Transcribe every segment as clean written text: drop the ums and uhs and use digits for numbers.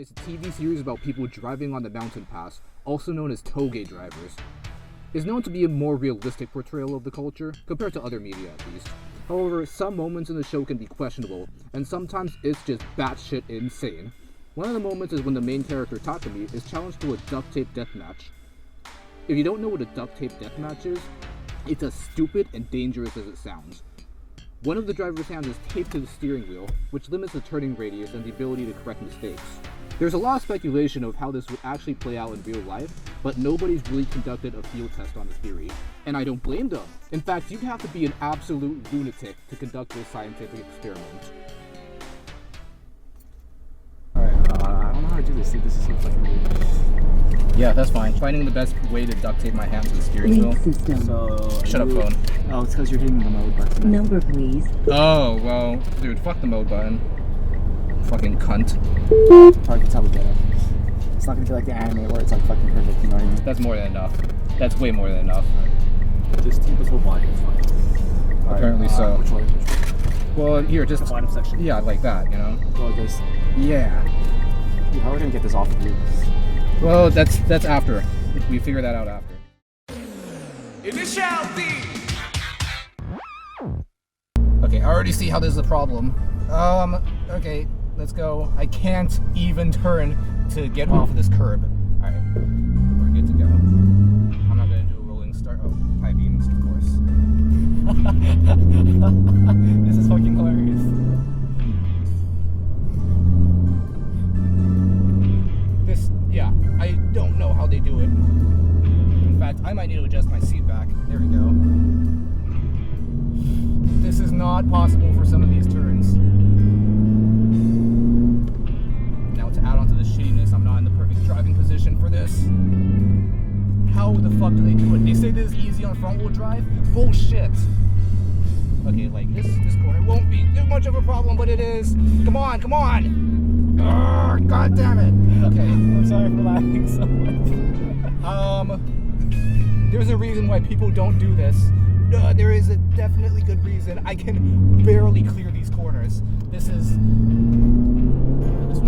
is a TV series about people driving on the mountain pass, also known as Touge drivers. It's known to be a more realistic portrayal of the culture, compared to other media at least. However, some moments in the show can be questionable, and sometimes it's just batshit insane. One of the moments is when the main character, Takumi, is challenged to a Duct Tape Deathmatch. If you don't know what a Duct Tape Deathmatch is, it's as stupid and dangerous as it sounds. One of the driver's hands is taped to the steering wheel, which limits the turning radius and the ability to correct mistakes. There's a lot of speculation of how this would actually play out in real life, but nobody's really conducted a field test on this theory, and I don't blame them. In fact, you'd have to be an absolute lunatic to conduct this scientific experiment. Alright, I don't know how to do this, dude. This is so fucking weird. Yeah, that's fine. Finding the best way to duct tape my hand to the steering wheel. So, Shut up, phone. Oh, it's because you're hitting the mode button. Number, please. Oh, well, dude, fuck the mode button. Fucking cunt. Probably can tell we get it. It's not gonna be like the anime where it's like fucking perfect, you know what I mean? That's more than enough. That's way more than enough. Just tape this whole body, it's fine. Apparently so. Which way? Well, here, just... The bottom section? Yeah, like that, you know? Go like this. Yeah. Dude, how are we gonna get this off of you? Well, that's after. We figure that out after. Initial D. Okay, I already see how this is a problem. Okay, let's go. I can't even turn to get off of this curb. Alright, we're good to go. I'm not gonna do a rolling start. Oh, high beams, of course. This is fucking hilarious. Yeah, I don't know how they do it. In fact, I might need to adjust my seat back. There we go. This is not possible for some of these turns. Now to add on to the shittiness, I'm not in the perfect driving position for this. How the fuck do they do it? They say this is easy on front wheel drive? Bullshit. Okay, like this corner won't be too much of a problem, but it is. Come on, come on! Urgh, God damn it! Okay. I'm sorry for laughing so much. There's a reason why people don't do this. There is a definitely good reason. I can barely clear these corners. This one's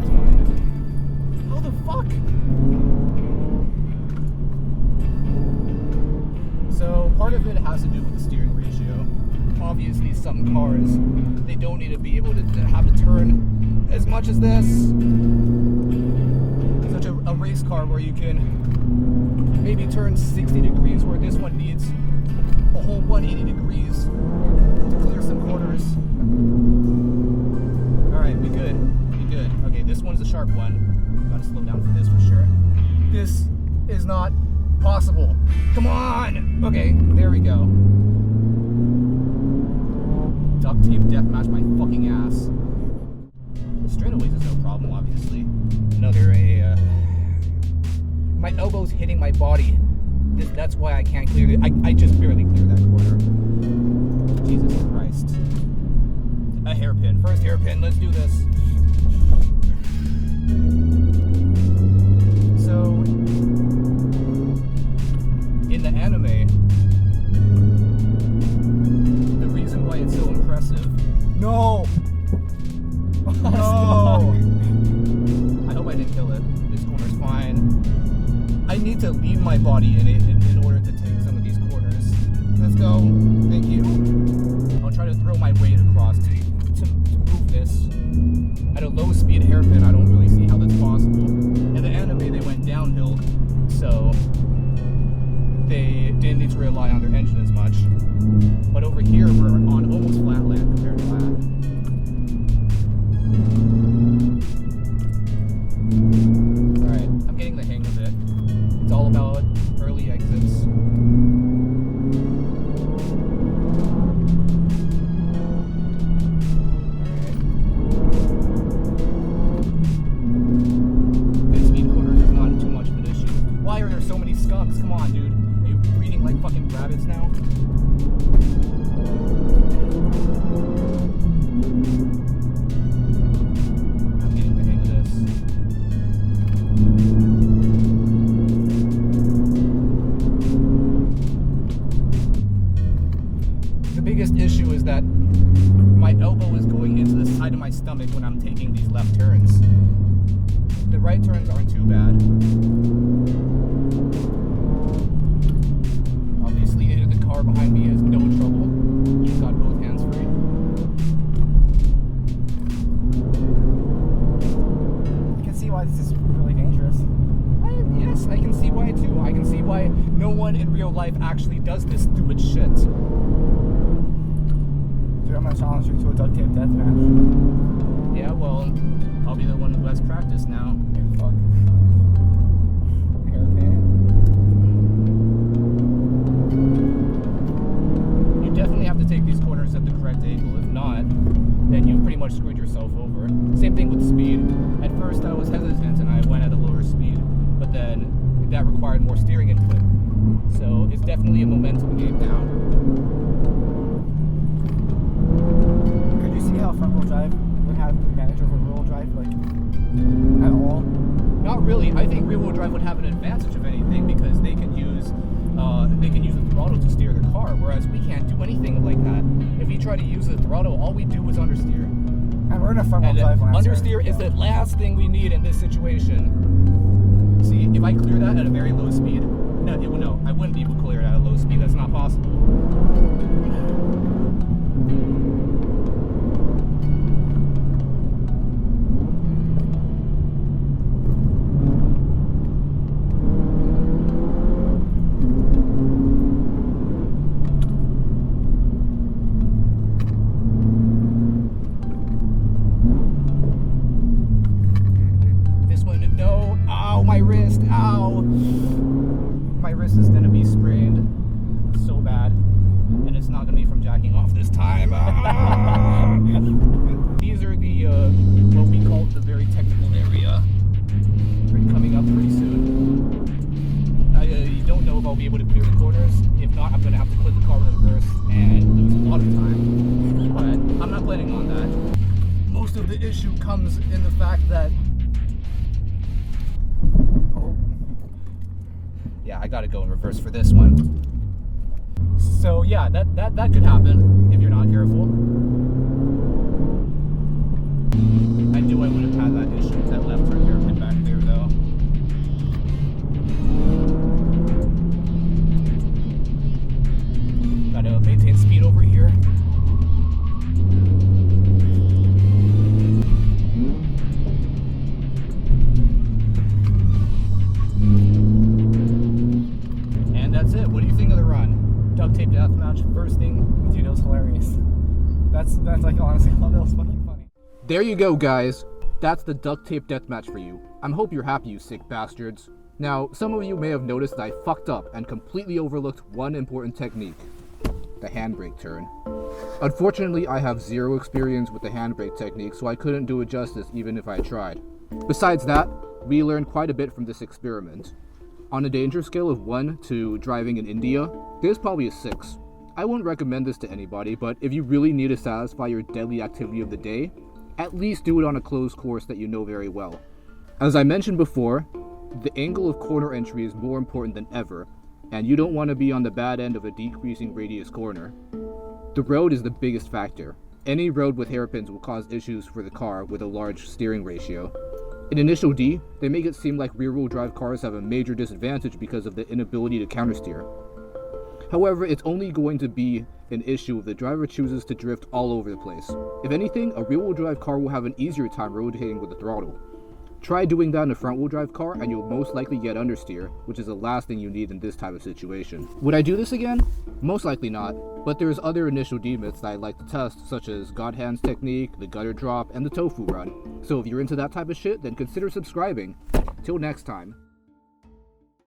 fine. How the fuck? So part of it has to do with the steering ratio. Obviously, some cars, they don't need to be able to have to turn as much as this. Such a race car where you can maybe turn 60 degrees, where this one needs a whole 180 degrees to clear some corners. Alright, we good. We good. Okay, this one's a sharp one. Gotta slow down for this for sure. This is not possible. Come on! Okay, there we go. Duct Tape Deathmatch my fucking ass. Straightaways is no problem, obviously. Another my elbow's hitting my body. That's why I can't clear it. I just barely cleared that corner. Jesus Christ. A hairpin. First hairpin. Let's do this. So, in the anime, the reason why it's so impressive. No! No! I hope I didn't kill it. This corner's fine. I need to leave my body in it in order to take some of these corners. Let's go. Thank you. I'll try to throw my weight across to move this. At a low speed hairpin, I don't really see how that's possible. In the anime, they went downhill, so they didn't need to rely on their engine as much. But over here, we're on almost flat land compared to that. Alright, I'm getting the hang of it. It's all about early exits. Alright. Good speed corners is not too much of an issue. Why are there so many skunks? Come on, dude. Are you breeding like fucking rabbits now? Issue is that my elbow is going into the side of my stomach when I'm taking these left turns. The right turns aren't too bad. Obviously, the car behind me has no trouble. He's got both hands free. You can see why this is really dangerous. Yes, I can see why too. I can see why no one in real life actually does this stupid shit. Dude, I'm gonna challenge you to a duct tape deathmatch. Yeah, well, I'll be the one who has practice now. Hey, fuck. Hairpin. You definitely have to take these corners at the correct angle. If not, then you've pretty much screwed yourself over. Same thing with speed. At first I was hesitant and I went at a lower speed, but then that required more steering input. So it's definitely a momentum game now. Could you see how front-wheel drive would have an advantage over rear-wheel drive, like, at all? Not really. I think rear-wheel drive would have an advantage of anything because they can use the throttle to steer the car, whereas we can't do anything like that. If we try to use the throttle, all we do is understeer. And we're in a front-wheel drive when understeer is the last thing we need in this situation. See, if I clear that at a very low speed, no, I wouldn't be able to clear it at a low speed. That's not possible. My wrist, ow! My wrist is gonna be sprained so bad, and it's not gonna be from jacking off this time. These are the, what we call the very technical area. Coming up pretty soon. I don't know if I'll be able to clear the corners. If not, I'm gonna have to put the car in reverse and lose a lot of time. But I'm not planning on that. Most of the issue comes in the fact that yeah, I gotta go in reverse for this one. So yeah, that could happen if you're not careful. I knew I would have had that issue with that left turn hairpin back there though. Gotta maintain speed over here. That's it. What do you think of the run? Duct Tape Deathmatch, first thing. Dude, it was hilarious. That's like, honestly, that was fucking funny. There you go, guys. That's the Duct Tape Deathmatch for you. I hope you're happy, you sick bastards. Now, some of you may have noticed that I fucked up and completely overlooked one important technique. The handbrake turn. Unfortunately, I have zero experience with the handbrake technique, so I couldn't do it justice even if I tried. Besides that, we learned quite a bit from this experiment. On a danger scale of 1 to driving in India, there's probably a 6. I wouldn't recommend this to anybody, but if you really need to satisfy your deadly activity of the day, at least do it on a closed course that you know very well. As I mentioned before, the angle of corner entry is more important than ever, and you don't want to be on the bad end of a decreasing radius corner. The road is the biggest factor. Any road with hairpins will cause issues for the car with a large steering ratio. In Initial D, they make it seem like rear-wheel drive cars have a major disadvantage because of the inability to countersteer. However, it's only going to be an issue if the driver chooses to drift all over the place. If anything, a rear-wheel drive car will have an easier time rotating with the throttle. Try doing that in a front-wheel drive car and you'll most likely get understeer, which is the last thing you need in this type of situation. Would I do this again? Most likely not, but there's other Initial D myths that I'd like to test, such as God Hands technique, the gutter drop, and the tofu run. So if you're into that type of shit, then consider subscribing. Till next time.